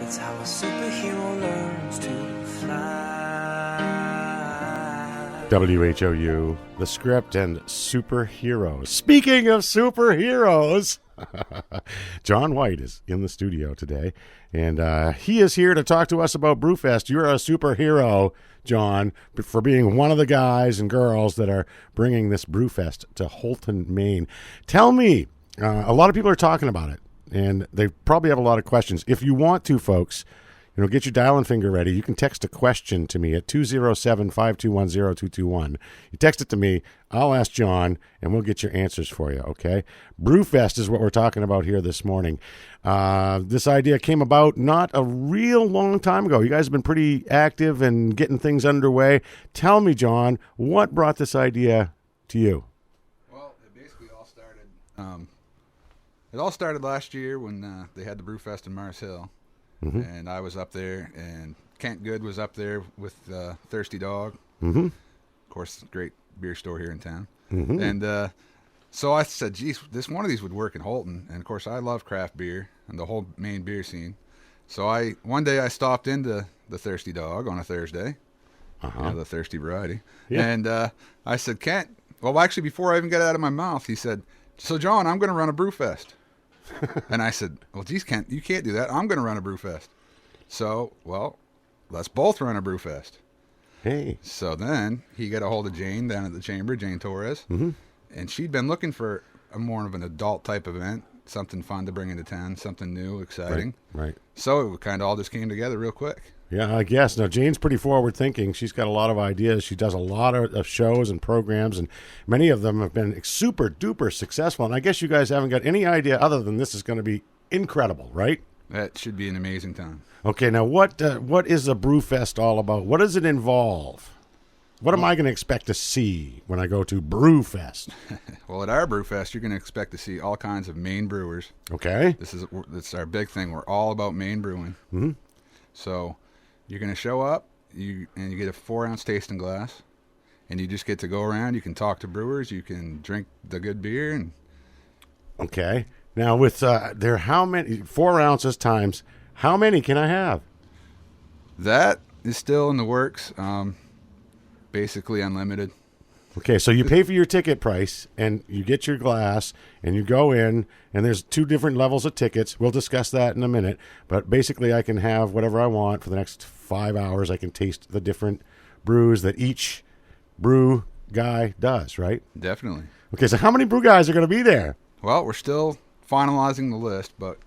It's how a superhero learns to fly. WHOU, the script and superheroes. Speaking of superheroes, John White is in the studio today, and he is here to talk to us about Brewfest. You're a superhero, John, for being one of the guys and girls that are bringing this Brewfest to Houlton, Maine. Tell me, a lot of people are talking about it, and they probably have a lot of questions. If you want to, folks, get your dial and finger ready. You can text a question to me at 207-521-0221. You text it to me, I'll ask John, and we'll get your answers for you, okay? Brewfest is what we're talking about here this morning. This idea came about not a real long time ago. You guys have been pretty active and getting things underway. Tell me, John, what brought this idea to you? Well, it basically all started... It all started last year when they had the Brewfest in Mars Hill, and I was up there, and Kent Good was up there with Thirsty Dog. Of course, great beer store here in town. And so I said, geez, one of these would work in Houlton. And, of course, I love craft beer and the whole Maine beer scene. So one day I stopped into the Thirsty Dog on a Thursday, the Thirsty variety. Yeah. And I said, Kent, well, actually, before I even got it out of my mouth, he said, so, John, I'm going to run a Brewfest. And I said, well, geez, Kent, you can't do that. I'm going to run a Brewfest. So, well, let's both run a Brewfest. Hey. So then he got a hold of Jane down at the Chamber, Jane Torres, and she'd been looking for a more of an adult type event, something fun to bring into town, something new, exciting. Right. So it kind of all just came together real quick. Yeah, I guess. Now, Jane's pretty forward-thinking. She's got a lot of ideas. She does a lot of shows and programs, and many of them have been super-duper successful. And I guess you guys haven't got any idea other than this is going to be incredible, right? That should be an amazing time. Okay, now what is a Brewfest all about? What does it involve? What am I going to expect to see when I go to Brewfest? Well, at our Brewfest, you're going to expect to see all kinds of Maine brewers. Okay. This is our big thing. We're all about Maine brewing. So you're going to show up, and you get a 4-ounce tasting glass, and you just get to go around. You can talk to brewers. You can drink the good beer. And okay. Now, with how many? 4 ounces times, how many can I have? That is still in the works. Basically unlimited. Okay, so you pay for your ticket price, and you get your glass, and you go in, and there's 2 different levels of tickets. We'll discuss that in a minute. But basically, I can have whatever I want for the next 5 hours. I can taste the different brews that each brew guy does, right? Definitely. Okay, so how many brew guys are going to be there? Well, we're still finalizing the list, but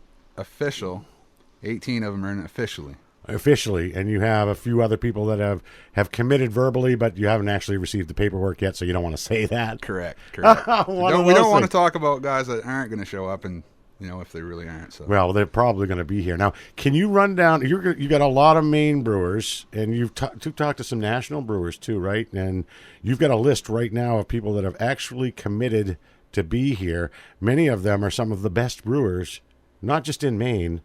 18 of them are in officially. Officially, and you have a few other people that have committed verbally, but you haven't actually received the paperwork yet, so you don't want to say that. Correct. we don't want to talk about guys that aren't going to show up, and if they really aren't. So. Well, they're probably going to be here. Now, can you run down? You got a lot of Maine brewers, and you've talked to some national brewers too, right? And you've got a list right now of people that have actually committed to be here. Many of them are some of the best brewers, not just in Maine,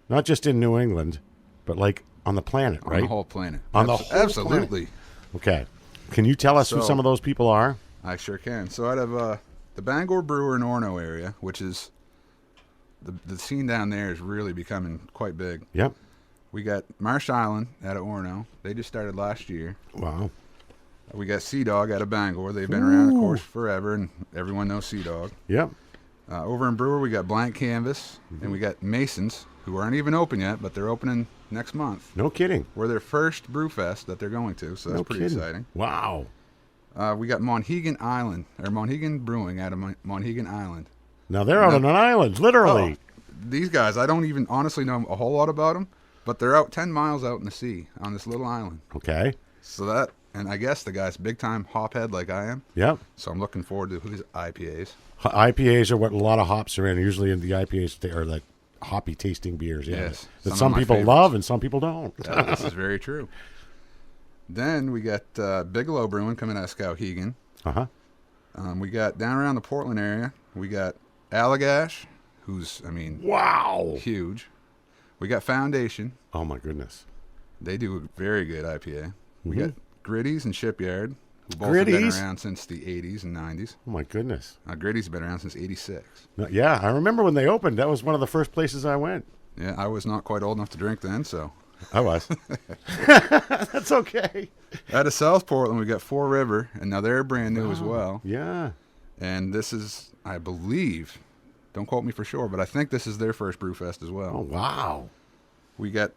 not just in New England, but like on the planet, right? On the whole planet. Absolutely. Okay. Can you tell us who some of those people are? I sure can. So out of the Bangor Brewer and Orono area, which is the scene down there is really becoming quite big. Yep. We got Marsh Island out of Orono. They just started last year. Wow. We got Sea Dog out of Bangor. They've been around, of course, forever, and everyone knows Sea Dog. Yep. Over in Brewer, we got Blank Canvas, and we got Masons, who aren't even open yet, but they're opening next month. No kidding. We're their first Brewfest that they're going to, so that's pretty exciting. Wow. We got Monhegan Brewing out of Monhegan Island. Now they're out on an island, literally. These guys, I don't even honestly know a whole lot about them, but they're out 10 miles out in the sea on this little island. Okay. So and I guess the guy's big time hophead like I am. Yep. So I'm looking forward to his IPAs. IPAs are what a lot of hops are in. Usually in the IPAs, they are like hoppy tasting beers. Yeah. Yes. That some people love and some people don't. Yeah, this is very true. Then we got Bigelow Brewing coming out of Skowhegan. We got down around the Portland area, we got Allagash, who's, wow, huge. We got Foundation. Oh, my goodness. They do a very good IPA. We got Gritty's and Shipyard, who both Gritty's? have been around since the 80s and 90s. Oh, my goodness. Gritty's been around since 86. Yeah, I remember when they opened. That was one of the first places I went. Yeah, I was not quite old enough to drink then, so. I was. That's okay. Out of South Portland, we got Four River, and now they're brand new as well. Yeah. And this is, I believe, don't quote me for sure, but I think this is their first Brewfest as well. Oh, wow. We got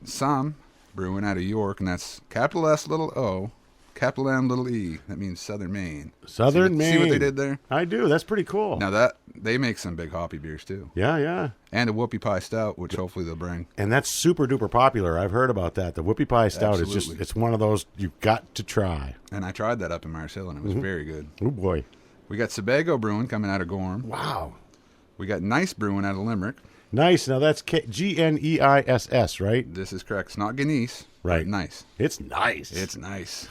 some brewing out of York, and that's capital S, little O, capital M, little E. That means Southern Maine. Southern Maine. See what they did there? I do. That's pretty cool. Now they make some big hoppy beers too. Yeah, yeah. And a whoopie pie stout, which hopefully they'll bring. And that's super duper popular. I've heard about that. The whoopie pie stout is Absolutely. it's one of those you've got to try. And I tried that up in Mars Hill, and it was very good. Oh, boy. We got Sebago Brewing coming out of Gorham. Wow. We got Nice Brewing out of Limerick. Nice. Now that's Gneiss, right? This is correct. It's not Guinness. Right. But nice. It's nice. It's nice.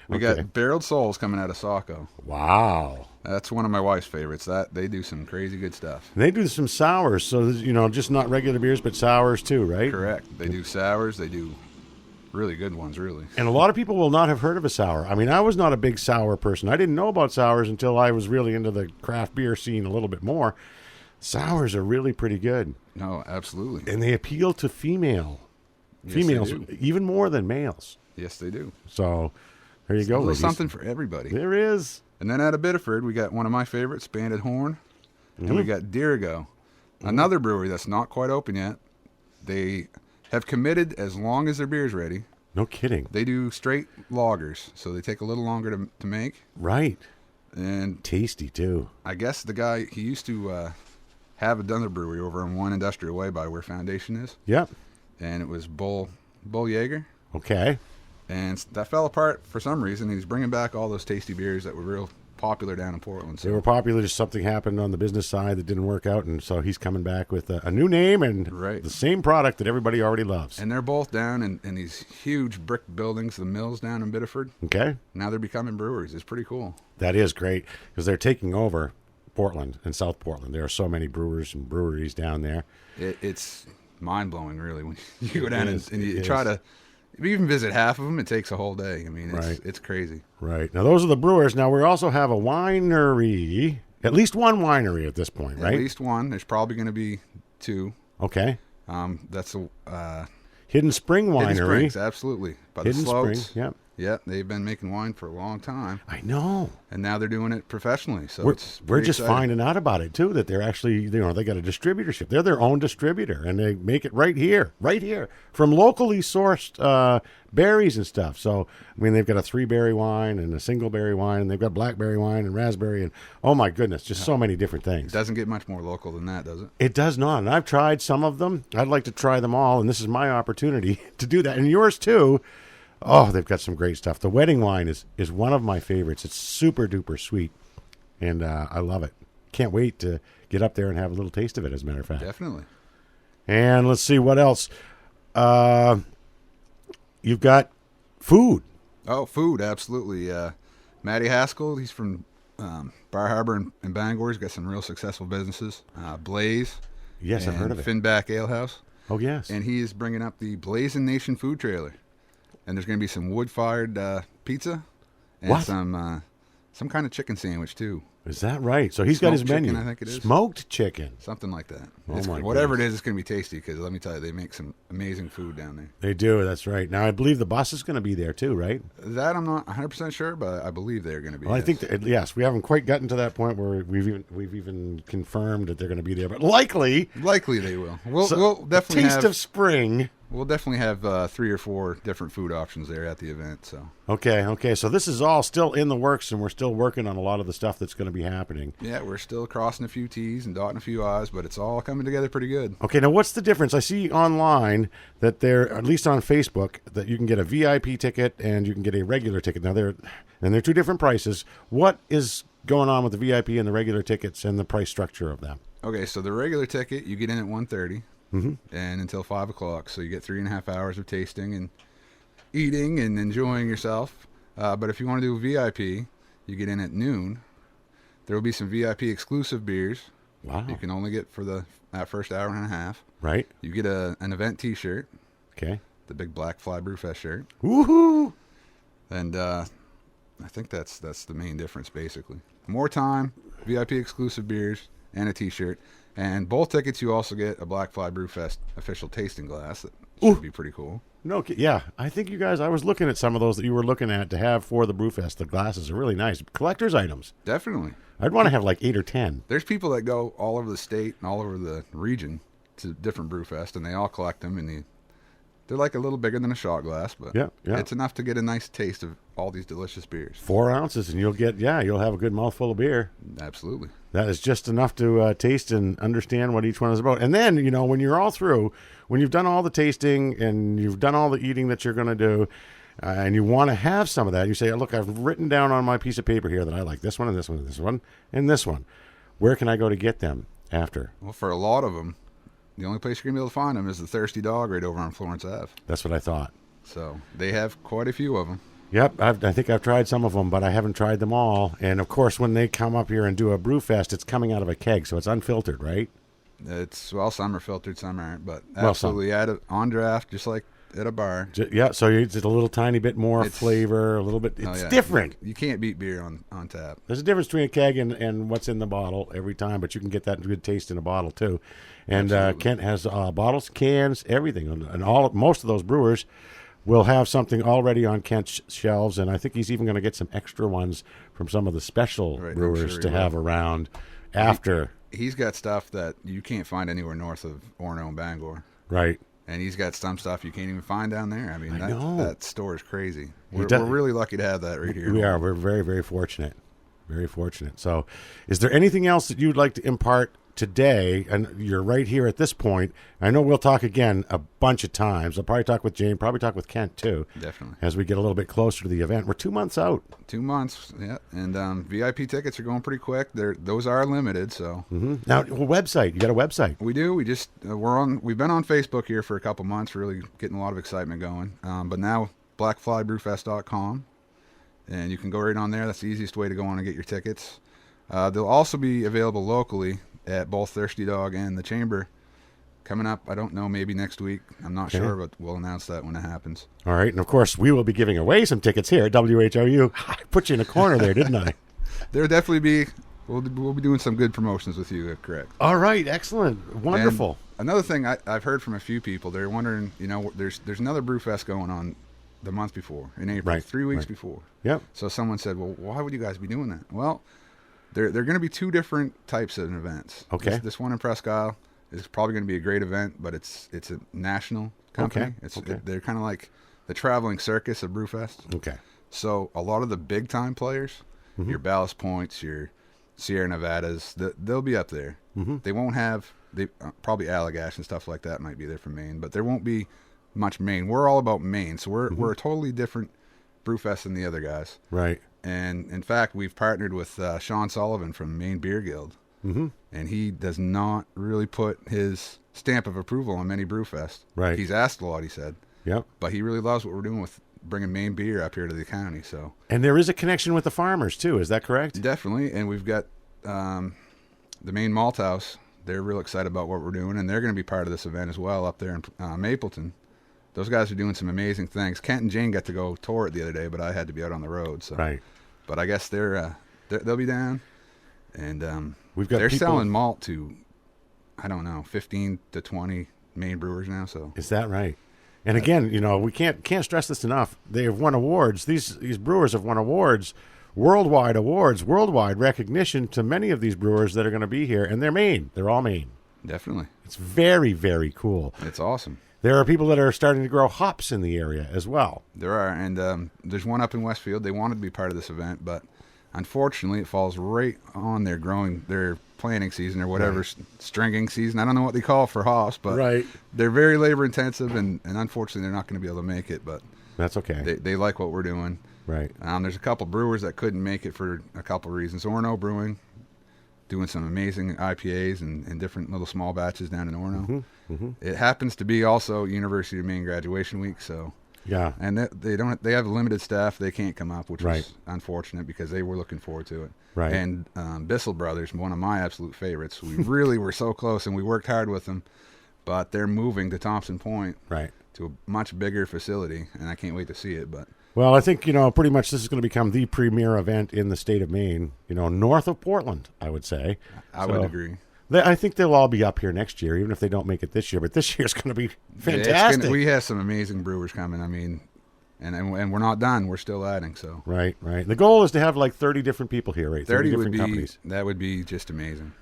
We got Barreled Souls coming out of Saco. Wow. That's one of my wife's favorites. That they do some crazy good stuff. They do some sours, so just not regular beers, but sours too, right? Correct. They do sours. They do really good ones, really. And a lot of people will not have heard of a sour. I mean, I was not a big sour person. I didn't know about sours until I was really into the craft beer scene a little bit more. Sours are really pretty good. No, absolutely. And they appeal to females, Yes, they do. even more than males. Yes, they do. So there you A go, little ladies. something for everybody. There is. And then out of Biddeford, we got one of my favorites, Banded Horn. And Mm-hmm. we got Dirigo, another brewery that's not quite open yet. They have committed as long as their beer's ready. No kidding. They do straight lagers, so they take a little longer to make. Right. And Tasty, too. I guess the guy, he used to have another brewery over on One Industrial Way by where Foundation is. Yep. And it was Bull Jaeger. Okay. And that fell apart for some reason. He's bringing back all those tasty beers that were real popular down in Portland. They were popular, just something happened on the business side that didn't work out, and so he's coming back with a new name and Right. the same product that everybody already loves. And they're both down in these huge brick buildings, the mills down in Biddeford. Okay? Now they're becoming breweries. It's pretty cool. That is great, because they're taking over Portland and South Portland. There are so many brewers and breweries down there. It's mind-blowing, really, when you go down It is. and you It try is. to even visit half of them. It takes a whole day. I mean, Right. it's crazy. Right. Now, those are the brewers. Now, we also have a winery, at least one winery at this point, right? At least one. There's probably going to be two. Okay. That's a Hidden Spring Winery. Hidden Springs, absolutely. By Hidden the slopes. Spring, yep. Yeah, they've been making wine for a long time, I know. and now they're doing it professionally. So We're it's we're pretty just exciting. finding out about it, too, that they're actually, they got a distributorship. They're their own distributor, and they make it right here, from locally sourced berries and stuff. So, I mean, they've got a 3-berry wine and a single berry wine, and they've got blackberry wine and raspberry, and oh my goodness, just so many different things. It doesn't get much more local than that, does it? It does not, and I've tried some of them. I'd like to try them all, and this is my opportunity to do that, and yours too. Oh, they've got some great stuff. The wedding wine is one of my favorites. It's super duper sweet, and I love it. Can't wait to get up there and have a little taste of it, as a matter of fact. Definitely. And let's see what else. You've got food. Oh, food, absolutely. Matty Haskell, he's from Bar Harbor in Bangor. He's got some real successful businesses. Blaze. Yes, I've heard of it. Finback Ale House. Oh, yes. And he is bringing up the Blazing Nation food trailer. And there's going to be some wood-fired pizza and What? some kind of chicken sandwich, too. Is that right? So he's got his Smoked chicken, menu. I think it is. Smoked chicken. Something like that. Oh, my whatever goodness. it is, it's going to be tasty because let me tell you, they make some amazing food down there. They do, that's right. Now, I believe the bus is going to be there, too, right? That I'm not 100% sure, but I believe they're going to be. Well, I yes. think that, yes, we haven't quite gotten to that point where we've even confirmed that they're going to be there, but likely Likely they will. We'll so, definitely taste have of spring. We'll definitely have 3 or 4 different food options there at the event. So Okay. So this is all still in the works, and we're still working on a lot of the stuff that's going to be happening. yeah, we're still crossing a few T's and dotting a few I's, but it's all coming together pretty good. Okay, now what's the difference? I see online that they're, at least on Facebook, that you can get a VIP ticket and you can get a regular ticket. Now they're 2 different prices. What is going on with the VIP and the regular tickets and the price structure of them? Okay, so the regular ticket you get in at 1:30 Mm-hmm. and until 5 o'clock, so you get 3.5 hours of tasting and eating and enjoying yourself. But if you want to do VIP, you get in at noon. There will be some VIP exclusive beers. Wow. You can only get for that first hour and a half. Right? You get an event T-shirt, Okay. the big Blackfly Brewfest shirt, Woohoo! and I think that's the main difference basically. More time, VIP exclusive beers, and a T-shirt, And both tickets, you also get a Blackfly Brewfest official tasting glass. That should be pretty cool. No, yeah, I think you guys. I was looking at some of those that you were looking at to have for the Brewfest. The glasses are really nice, collector's items. Definitely. I'd want to have like 8 or 10. There's people that go all over the state and all over the region to different Brewfest, and they all collect them, and they're like a little bigger than a shot glass, but it's enough to get a nice taste of all these delicious beers. 4 ounces, and you'll have a good mouthful of beer. Absolutely. That is just enough to taste and understand what each one is about. And then, when you're all through, when you've done all the tasting and you've done all the eating that you're going to do, and you want to have some of that, you say, look, I've written down on my piece of paper here that I like this one and this one and this one and this one. Where can I go to get them after? Well, for a lot of them, the only place you're going to be able to find them is the Thirsty Dog right over on Florence Ave. That's what I thought. So they have quite a few of them. Yep, I think I've tried some of them, but I haven't tried them all. And, of course, when they come up here and do a brew fest, it's coming out of a keg, so it's unfiltered, right? Some are filtered, some aren't, but absolutely add it on draft, just like at a bar. Yeah, so it's a little tiny bit more flavor, a little bit. It's different. You can't beat beer on tap. There's a difference between a keg and what's in the bottle every time, but you can get that good taste in a bottle, too. And Kent has bottles, cans, everything. And most of those brewers will have something already on Kent's shelves, and I think he's even going to get some extra ones from some of the special brewers to have around after. He's got stuff that you can't find anywhere north of Orono and Bangor. Right. And he's got some stuff you can't even find down there. I mean, that store is crazy. We're really lucky to have that right here. We are. We're very, very fortunate. Very fortunate. So is there anything else that you'd like to impart today? And you're right here at this point. I know we'll talk again a bunch of times. I'll probably talk with Jane, probably talk with Kent too. Definitely. As we get a little bit closer to the event. We're 2 months out. 2 months, yeah. And VIP tickets are going pretty quick. Those are limited, so. Mm-hmm. Now, website. You got a website? We do. We just we've been on Facebook here for a couple months, really getting a lot of excitement going. But now blackflybrewfest.com, and you can go right on there. That's the easiest way to go on and get your tickets. They'll also be available locally at both Thirsty Dog and the Chamber coming up. I don't know, maybe next week. I'm not sure, but we'll announce that when it happens. All right. And, of course, we will be giving away some tickets here at WHOU. I put you in a corner there, didn't I? There'll definitely be. We'll be doing some good promotions with you, correct. All right. Excellent. Wonderful. And another thing I've heard from a few people, they're wondering, there's another Brewfest going on the month before, in April, 3 weeks before. Yep. So someone said, well, why would you guys be doing that? Well, they're going to be 2 different types of events. Okay. This one in Presque Isle is probably going to be a great event, but it's a national company. Okay. They're kind of like the traveling circus of Brewfest. Okay. So a lot of the big time players, your Ballast Points, your Sierra Nevadas, they'll be up there. Mm-hmm. They won't have probably Allagash and stuff like that might be there from Maine, but there won't be much Maine. We're all about Maine, so we're a totally different Brewfest than the other guys. Right. And in fact, we've partnered with Sean Sullivan from Maine Beer Guild, and he does not really put his stamp of approval on many Brewfest. Right. He's asked a lot, he said. Yep. But he really loves what we're doing with bringing Maine beer up here to the county. So. And there is a connection with the farmers too. Is that correct? Definitely. And we've got the Maine Malt House. They're real excited about what we're doing, and they're going to be part of this event as well up there in Mapleton. Those guys are doing some amazing things. Kent and Jane got to go tour it the other day, but I had to be out on the road. So. Right. But I guess they'll be down, and they're selling malt to, I don't know, 15 to 20 Maine brewers now. So is that right? And again, we can't stress this enough. They have won awards. These brewers have won awards, worldwide recognition to many of these brewers that are going to be here, and they're Maine. They're all Maine. Definitely. It's very, very cool. It's awesome. There are people that are starting to grow hops in the area as well. There are, and there's one up in Westfield. They wanted to be part of this event, but unfortunately, it falls right on their planting season or whatever, stringing season. I don't know what they call it for hops, but they're very labor intensive, and unfortunately, they're not going to be able to make it. But that's okay. They like what we're doing. Right. There's a couple brewers that couldn't make it for a couple reasons. Orono Brewing, doing some amazing IPAs and different little small batches down in Orono. It happens to be also University of Maine graduation week, so yeah. And they have limited staff. They can't come up, which is unfortunate because they were looking forward to it. Right. And Bissell Brothers, one of my absolute favorites. We really were so close, and we worked hard with them, but they're moving to Thompson Point, to a much bigger facility, and I can't wait to see it. But well, I think pretty much this is going to become the premier event in the state of Maine. North of Portland, I would say. I would agree. I think they'll all be up here next year, even if they don't make it this year. But this year's going to be fantastic. We have some amazing brewers coming. I mean, and we're not done. We're still adding. So right. The goal is to have like 30 different people here, right? 30 different companies. That would be just amazing.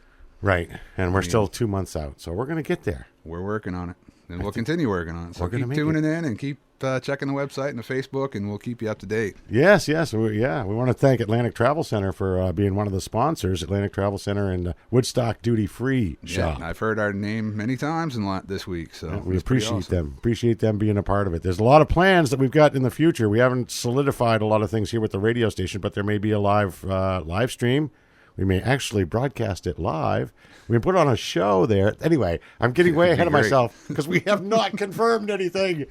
Right, and we're still 2 months out, so we're going to get there. We're working on it, and we'll continue working on it. So we're keep tuning in and keep checking the website and the Facebook, and we'll keep you up to date. Yes. We want to thank Atlantic Travel Center for being one of the sponsors. Atlantic Travel Center and Woodstock Duty Free Shop. I've heard our name many times this week, so we appreciate them. Appreciate them being a part of it. There's a lot of plans that we've got in the future. We haven't solidified a lot of things here with the radio station, but there may be a live stream. We may actually broadcast it live. We can put on a show there. Anyway, I'm getting way ahead of myself because we have not confirmed anything.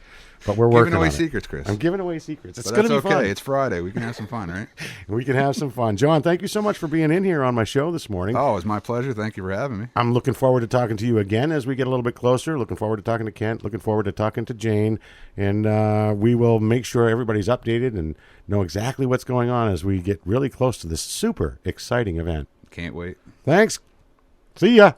But we're working on it. Giving away secrets, Chris. I'm giving away secrets. It's but going to be okay. fun. It's Friday. We can have some fun, right? We can have some fun. John, thank you so much for being in here on my show this morning. Oh, it's my pleasure. Thank you for having me. I'm looking forward to talking to you again as we get a little bit closer. Looking forward to talking to Kent. Looking forward to talking to Jane. And we will make sure everybody's updated and know exactly what's going on as we get really close to this super exciting event. Can't wait. Thanks. See ya.